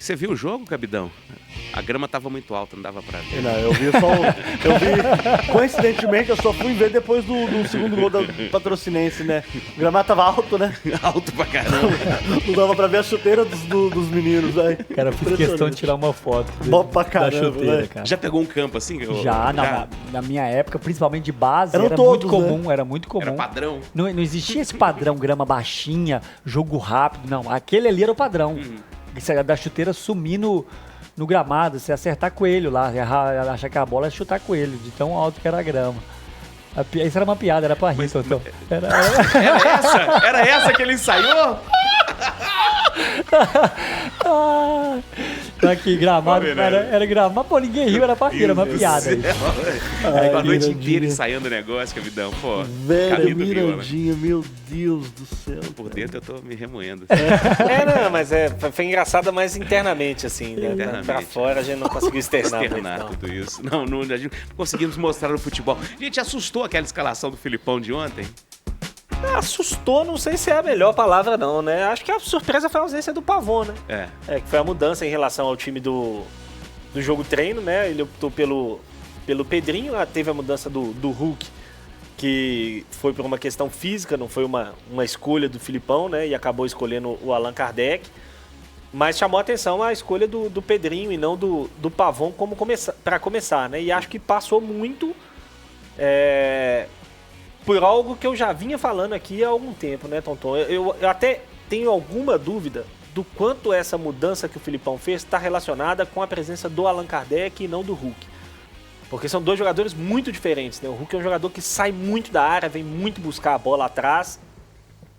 Você viu o jogo, Cabidão? A grama tava muito alta, não dava pra ver. Não, eu vi coincidentemente, eu só fui ver depois do segundo gol do Patrocinense, né? O gramado tava alto, né? Alto pra caramba. Não dava pra ver a chuteira dos meninos, aí. Cara, eu fiz questão de tirar uma foto Bom pra caramba, da chuteira, né? cara. Já pegou um campo assim? Na minha época, principalmente de base, Eram era todos, muito comum, era muito comum. Era padrão. Não existia esse padrão, grama baixinha, jogo rápido, não. Aquele ali era o padrão. Isso era da chuteira sumir no gramado, você acertar coelho lá, achar que a bola é chutar coelho, de tão alto que era a grama. Isso era uma piada, era pra rir, então. Era essa que ele ensaiou? Aqui, gramado, era gramado. Pô, ninguém riu, era pra rir, era uma piada. A noite inteira ensaiando o negócio, Cabidão. Pô, Velho, Mirandinha, meu Deus do céu. Por dentro eu tô me remoendo. Não, mas foi engraçada mais internamente, assim, né? Pra fora a gente não conseguiu externar tudo isso. Não conseguimos mostrar no futebol. Gente, assustou aquela escalação do Filipão de ontem? Assustou, não sei se é a melhor palavra não, né? Acho que a surpresa foi a ausência do Pavon, né? Que foi a mudança em relação ao time do jogo treino, né? Ele optou pelo Pedrinho, teve a mudança do Hulk, que foi por uma questão física, não foi uma escolha do Filipão, né? E acabou escolhendo o Allan Kardec. Mas chamou a atenção a escolha do Pedrinho e não do Pavon para começar, né? E acho que passou muito por algo que eu já vinha falando aqui há algum tempo, né, Tonton? Eu até tenho alguma dúvida do quanto essa mudança que o Filipão fez está relacionada com a presença do Allan Kardec e não do Hulk. Porque são dois jogadores muito diferentes, né? O Hulk é um jogador que sai muito da área, vem muito buscar a bola atrás.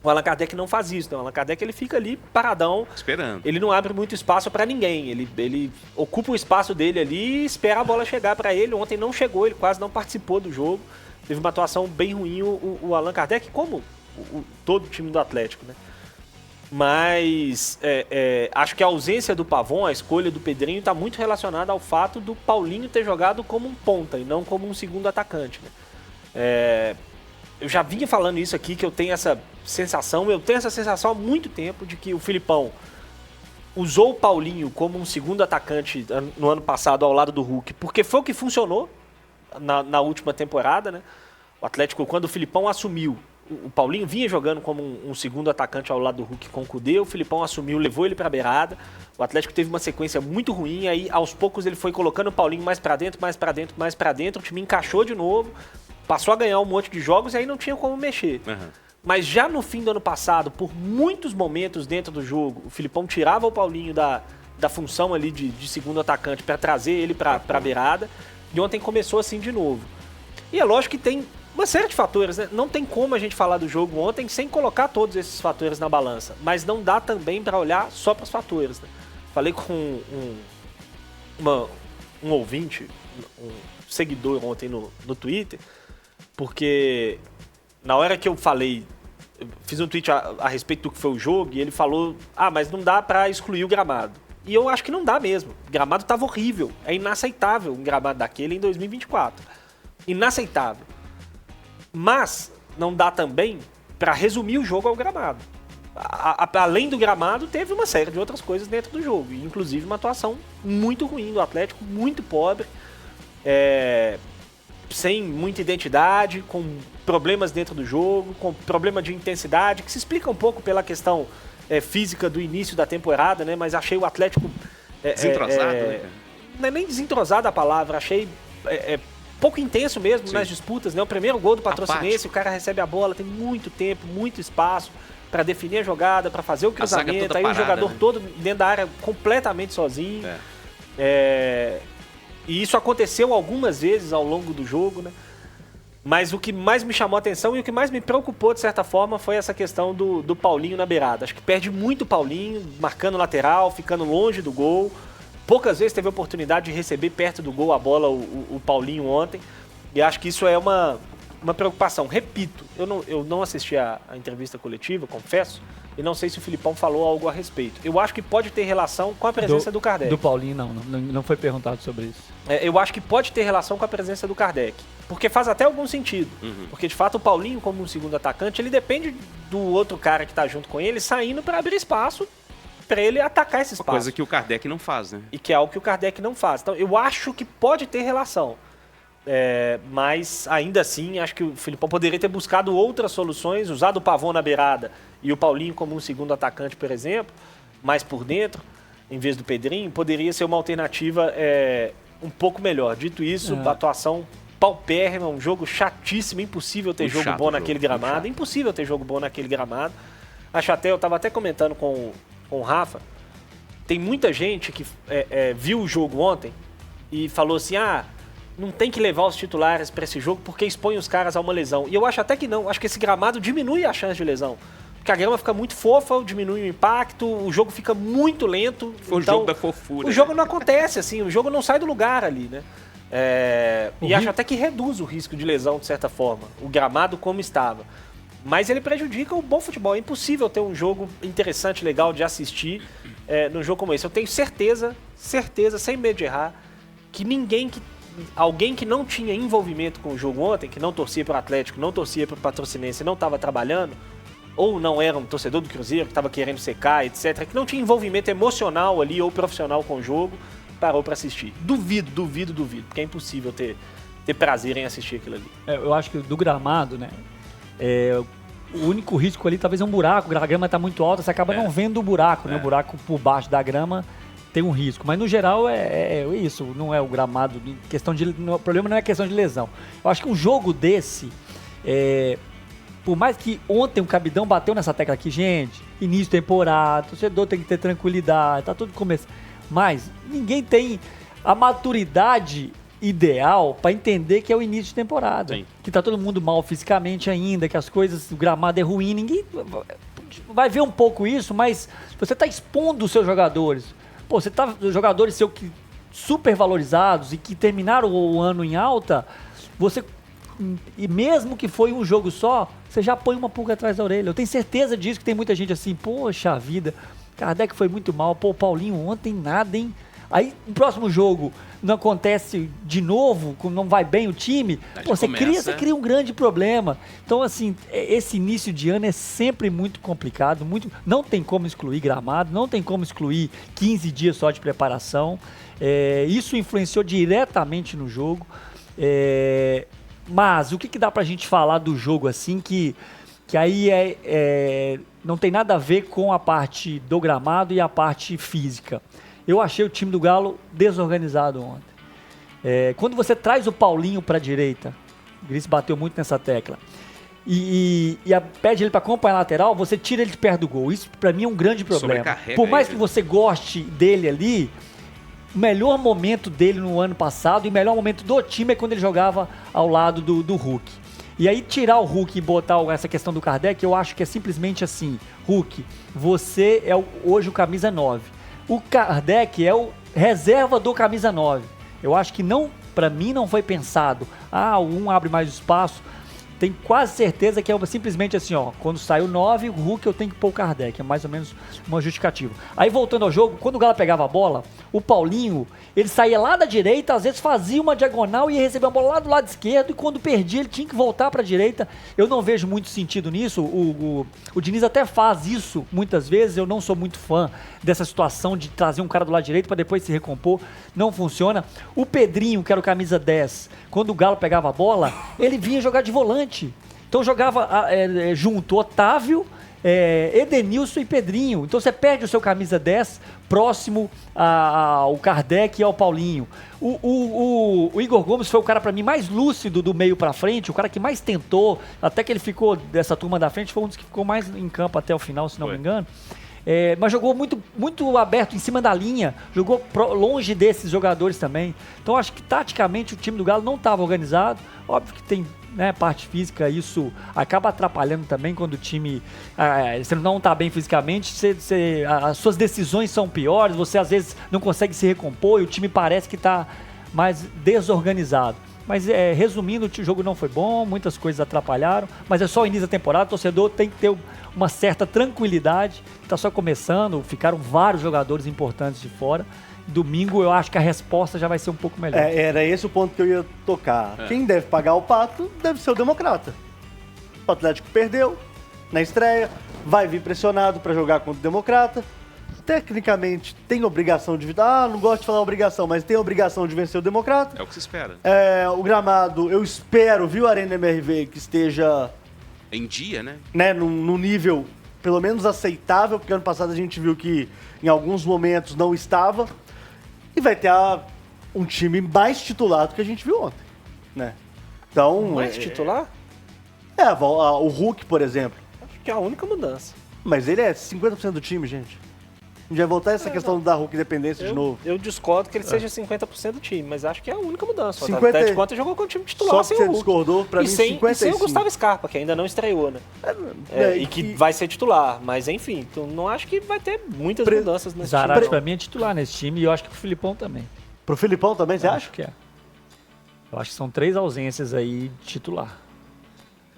O Allan Kardec não faz isso, né? O Allan Kardec ele fica ali paradão. Esperando. Ele não abre muito espaço para ninguém. Ele ocupa o espaço dele ali e espera a bola chegar para ele. Ontem não chegou, ele quase não participou do jogo. Teve uma atuação bem ruim o Allan Kardec, como todo o time do Atlético, né? Mas acho que a ausência do Pavon, a escolha do Pedrinho, está muito relacionada ao fato do Paulinho ter jogado como um ponta e não como um segundo atacante, né? Eu já vinha falando isso aqui, que eu tenho essa sensação há muito tempo de que o Filipão usou o Paulinho como um segundo atacante no ano passado ao lado do Hulk, porque foi o que funcionou na última temporada, né? O Atlético, quando o Filipão assumiu, o Paulinho vinha jogando como um segundo atacante ao lado do Hulk com o Cudê, o Filipão assumiu, levou ele para a beirada, o Atlético teve uma sequência muito ruim, aí aos poucos ele foi colocando o Paulinho mais para dentro, o time encaixou de novo, passou a ganhar um monte de jogos e aí não tinha como mexer. Mas já no fim do ano passado, por muitos momentos dentro do jogo, o Filipão tirava o Paulinho da função ali de segundo atacante para trazer ele para a beirada, e ontem começou assim de novo. E é lógico que tem uma série de fatores, né? Não tem como a gente falar do jogo ontem sem colocar todos esses fatores na balança. Mas não dá também para olhar só para os fatores, né? Falei com um ouvinte, um seguidor ontem no Twitter, porque na hora que eu falei, eu fiz um tweet a respeito do que foi o jogo, e ele falou, mas não dá para excluir o gramado. E eu acho que não dá mesmo. O gramado estava horrível. É inaceitável um gramado daquele em 2024. Inaceitável. Mas não dá também para resumir o jogo ao gramado. Além do gramado, teve uma série de outras coisas dentro do jogo. Inclusive uma atuação muito ruim do Atlético, muito pobre, sem muita identidade, com problemas dentro do jogo, com problema de intensidade, que se explica um pouco pela questão física do início da temporada, né? Mas achei o Atlético... desentrosado, né? Não é nem desentrosado a palavra, achei pouco intenso mesmo. Sim. Nas disputas, né? O primeiro gol do Patrocinense, o cara recebe a bola, tem muito tempo, muito espaço para definir a jogada, para fazer o cruzamento, aí parada, o jogador, né? Todo dentro da área completamente sozinho. E isso aconteceu algumas vezes ao longo do jogo, né? Mas o que mais me chamou a atenção e o que mais me preocupou, de certa forma, foi essa questão do Paulinho na beirada. Acho que perde muito o Paulinho, marcando lateral, ficando longe do gol. Poucas vezes teve a oportunidade de receber perto do gol a bola o Paulinho ontem. E acho que isso é uma preocupação. Repito, eu não assisti a entrevista coletiva, confesso, e não sei se o Filipão falou algo a respeito. Eu acho que pode ter relação com a presença do Kardec. Do Paulinho não foi perguntado sobre isso. Eu acho que pode ter relação com a presença do Kardec. Porque faz até algum sentido. Porque, de fato, o Paulinho, como um segundo atacante, ele depende do outro cara que está junto com ele saindo para abrir espaço para ele atacar esse Uma espaço. coisa que o Kardec não faz, né? E que é algo que o Kardec não faz. Então, eu acho que pode ter relação. Mas, ainda assim, acho que o Filipão poderia ter buscado outras soluções, usado o Pavon na beirada e o Paulinho como um segundo atacante, por exemplo, mais por dentro, em vez do Pedrinho, poderia ser uma alternativa um pouco melhor. Dito isso, a atuação paupérrima, um jogo chatíssimo, impossível ter jogo bom naquele gramado, impossível ter jogo bom naquele gramado. Eu estava até comentando com o Rafa, tem muita gente que viu o jogo ontem e falou assim, não tem que levar os titulares para esse jogo porque expõe os caras a uma lesão. E eu acho até que não, acho que esse gramado diminui a chance de lesão. Porque a grama fica muito fofa, diminui o impacto, o jogo fica muito lento. Foi o jogo da fofura. O jogo não acontece assim, o jogo não sai do lugar ali, né? E acho até que reduz o risco de lesão, de certa forma, o gramado como estava. Mas ele prejudica o bom futebol. É impossível ter um jogo interessante, legal de assistir num jogo como esse. Eu tenho certeza, sem medo de errar, que alguém que não tinha envolvimento com o jogo ontem, que não torcia para o Atlético, não torcia para o Patrocinense, não estava trabalhando, ou não era um torcedor do Cruzeiro, que estava querendo secar, etc., que não tinha envolvimento emocional ali ou profissional com o jogo, parou para assistir. Duvido, porque é impossível ter prazer em assistir aquilo ali. Eu acho que do gramado, né, o único risco ali talvez é um buraco, a grama está muito alta, você acaba não vendo o buraco, né, o buraco por baixo da grama tem um risco, mas no geral é isso, não é o gramado, o problema não é questão de lesão. Eu acho que um jogo desse, por mais que ontem o Cabidão bateu nessa tecla aqui, gente, início de temporada, torcedor tem que ter tranquilidade, tá tudo começando, mas ninguém tem a maturidade ideal para entender que é o início de temporada. Sim. Que tá todo mundo mal fisicamente ainda, que as coisas, o gramado é ruim, ninguém vai ver um pouco isso, mas você tá expondo os seus jogadores. Pô, você tá jogadores seus que super valorizados e que terminaram o ano em alta, e mesmo que foi um jogo só, você já põe uma pulga atrás da orelha. Eu tenho certeza disso, que tem muita gente assim, poxa vida, Kardec foi muito mal, pô, o Paulinho ontem nada, hein? Aí no próximo jogo não acontece de novo, não vai bem o time, pô, você cria um grande problema. Então, assim, esse início de ano é sempre muito complicado, não tem como excluir gramado, não tem como excluir 15 dias só de preparação. Isso influenciou diretamente no jogo. Mas o que dá pra gente falar do jogo assim, que aí não tem nada a ver com a parte do gramado e a parte física. Eu achei o time do Galo desorganizado ontem. Quando você traz o Paulinho para a direita, o Gris bateu muito nessa tecla, e pede ele para acompanhar a lateral, você tira ele de perto do gol. Isso para mim é um grande problema. Por mais que você goste dele ali, o melhor momento dele no ano passado e o melhor momento do time é quando ele jogava ao lado do Hulk. E aí tirar o Hulk e botar essa questão do Kardec, eu acho que é simplesmente assim: Hulk, você é hoje o camisa 9. O Kardec é o reserva do camisa 9. Eu acho que para mim não foi pensado, um abre mais espaço. Tenho quase certeza que é simplesmente assim, quando sai o 9, o Hulk eu tenho que pôr o Kardec, é mais ou menos uma justificativa. Aí voltando ao jogo, quando o Galo pegava a bola, o Paulinho, ele saía lá da direita, às vezes fazia uma diagonal e ia receber a bola lá do lado esquerdo, e quando perdia ele tinha que voltar para a direita. Eu não vejo muito sentido nisso, o Diniz até faz isso muitas vezes, eu não sou muito fã dessa situação de trazer um cara do lado direito para depois se recompor, não funciona. O Pedrinho, que era o camisa 10, quando o Galo pegava a bola, ele vinha jogar de volante. Então jogava junto Otávio, Edenilson e Pedrinho. Então você perde o seu camisa 10 próximo ao Kardec e ao Paulinho. O Igor Gomes foi o cara para mim mais lúcido do meio para frente, o cara que mais tentou, até que ele ficou dessa turma da frente, foi um dos que ficou mais em campo até o final, se não me engano. Mas jogou muito, muito aberto em cima da linha, jogou longe desses jogadores também. Então acho que taticamente o time do Galo não estava organizado. Óbvio que tem parte física, isso acaba atrapalhando também quando o time você não está bem fisicamente, as suas decisões são piores, você às vezes não consegue se recompor e o time parece que está mais desorganizado. Mas resumindo, o jogo não foi bom, muitas coisas atrapalharam, mas é só o início da temporada, o torcedor tem que ter uma certa tranquilidade, está só começando, ficaram vários jogadores importantes de fora. Domingo eu acho que a resposta já vai ser um pouco melhor. Era esse o ponto que eu ia tocar. Quem deve pagar o pato deve ser o Democrata. O Atlético perdeu na estreia, vai vir pressionado para jogar contra o Democrata. tecnicamente tem obrigação de... não gosto de falar obrigação, mas tem obrigação de vencer o Democrata. É o que se espera. O gramado, eu espero, viu, Arena MRV, que esteja Em dia, né? num nível pelo menos aceitável, porque ano passado a gente viu que em alguns momentos não estava. E vai ter um time mais titular do que a gente viu ontem, né? Então... Mais titular? O Hulk, por exemplo. Acho que é a única mudança. Mas ele é 50% do time, gente. A gente vai voltar a essa questão da Hulk independência de novo. Eu discordo que ele seja 50% do time, mas acho que é a única mudança. 50... O Atlético ontem jogou com o time titular Só que sem você o Hulk. discordou, pra e mim, sem, 55. E sem o Gustavo Scarpa, que ainda não estreou, né? E que vai ser titular. Mas enfim, então não acho que vai ter muitas mudanças nesse Zarate time. pra mim é titular nesse time e eu acho que pro Filipão também. Pro Filipão também, você acha? Acho que é. Eu acho que são 3 ausências aí de titular.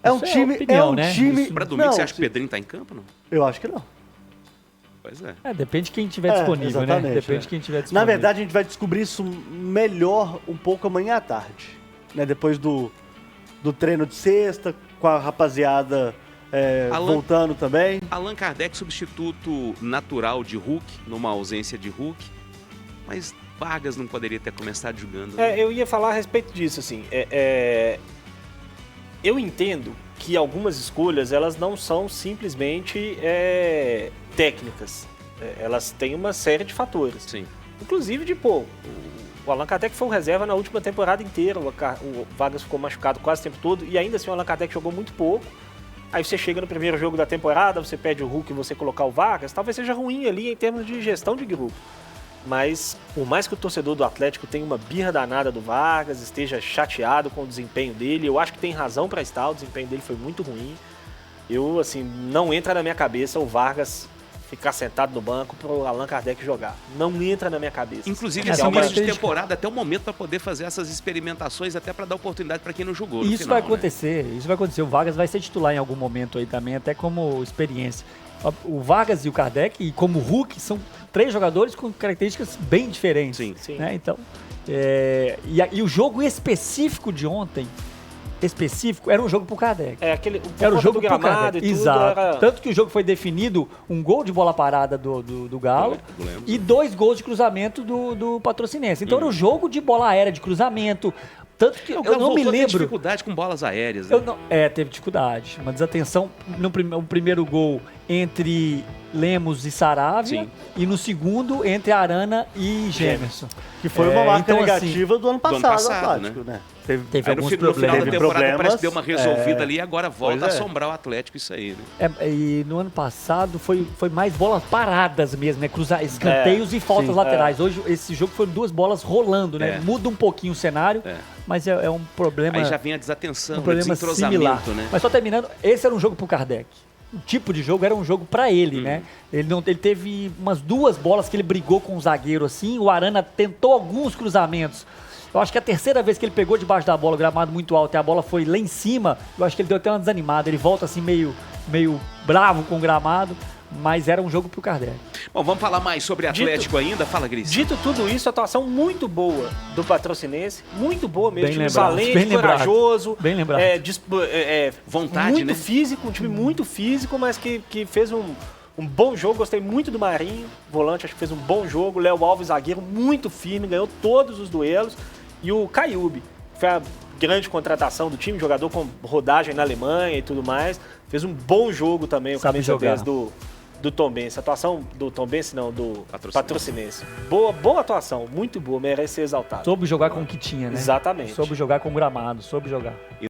É um Isso time... opinião, é um né? time... Isso- Pra domingo, Não, você acha que o Pedrinho tá em campo, não? Eu acho que não. Pois é. Depende de quem tiver disponível, né? exatamente, Depende de quem tiver disponível. Na verdade, a gente vai descobrir isso melhor um pouco amanhã à tarde. Né? Depois do treino de sexta, com a rapaziada voltando também. Allan Kardec, substituto natural de Hulk, numa ausência de Hulk. Mas Vargas não poderia ter começado jogando. Né? Eu ia falar a respeito disso, assim. Eu entendo que algumas escolhas, elas não são simplesmente técnicas. Elas têm uma série de fatores. Sim. Inclusive, o Allan Kardec foi um reserva na última temporada inteira. O Vargas ficou machucado quase o tempo todo. E ainda assim o Allan Kardec jogou muito pouco. Aí você chega no primeiro jogo da temporada, você pede o Hulk e você colocar o Vargas. Talvez seja ruim ali em termos de gestão de grupo. Mas, por mais que o torcedor do Atlético tenha uma birra danada do Vargas, esteja chateado com o desempenho dele, eu acho que tem razão para estar, o desempenho dele foi muito ruim. Não entra na minha cabeça o Vargas ficar sentado no banco pro Allan Kardec jogar. Não entra na minha cabeça. Inclusive, Essa esse início de característica. temporada, até o momento, para poder fazer essas experimentações, até para dar oportunidade para quem não jogou. no Isso final, vai acontecer, isso vai acontecer. O Vargas vai ser titular em algum momento aí também, até como experiência. O Vargas e o Kardec, e como o Hulk, são 3 jogadores com características bem diferentes. Sim. Sim. Né? Então, e o jogo específico de ontem, era um jogo pro Kardec. Era o jogo pro do gramado Kardec. e tudo. Exato. Tanto que o jogo foi definido um gol de bola parada do Galo Lemos. e 2 gols de cruzamento do Patrocinense. Então era um jogo de bola aérea, de cruzamento. Tanto que O eu Galo não me voltou a ter lembro. dificuldade com bolas aéreas. Né? Teve dificuldade. Uma desatenção no primeiro gol entre Lemos e Saravia. Sim. E no segundo entre Arana e Gemerson. Que foi uma marca então, negativa do ano passado, passado, Atlético, né? Teve Aí no alguns final da problemas. Teve temporada problemas, parece que deu uma resolvida ali e agora volta a Pois é. assombrar o Atlético isso aí, né? E no ano passado foi mais bolas paradas mesmo, né? Escanteios e faltas sim, laterais. Hoje esse jogo foi 2 bolas rolando, né? É. Muda um pouquinho o cenário, mas é um problema. Aí já vem a desatenção, um o problema similar. desentrosamento, né? Mas só terminando, esse era um jogo pro Kardec. O tipo de jogo era um jogo pra ele, né? Ele teve umas 2 bolas que ele brigou com o zagueiro assim, o Arana tentou alguns cruzamentos. Eu acho que a terceira vez que ele pegou debaixo da bola, o gramado muito alto e a bola foi lá em cima, eu acho que ele deu até uma desanimada. Ele volta assim meio bravo com o gramado, mas era um jogo pro Kardec. Bom, vamos falar mais sobre Atlético ainda? Fala, Gris. Dito tudo isso, atuação muito boa do Patrocinense, muito boa mesmo, Bem time lembrado, valente, bem lembrado. corajoso, Bem lembrado. Vontade, muito né? físico, um time muito físico, mas que fez um bom jogo. Gostei muito do Marinho, volante, acho que fez um bom jogo. Léo Alves, zagueiro, muito firme, ganhou todos os duelos. E o Caiube, que foi a grande contratação do time, jogador com rodagem na Alemanha e tudo mais, fez um bom jogo também, o Sabe camisa jogar. 10 do Tombense. Atuação do Tombense, não, do Patrocinense. Patrocinense. Boa atuação, muito boa, merece ser exaltado. Soube jogar com o que tinha, né? Exatamente. Soube jogar com o gramado, soube jogar.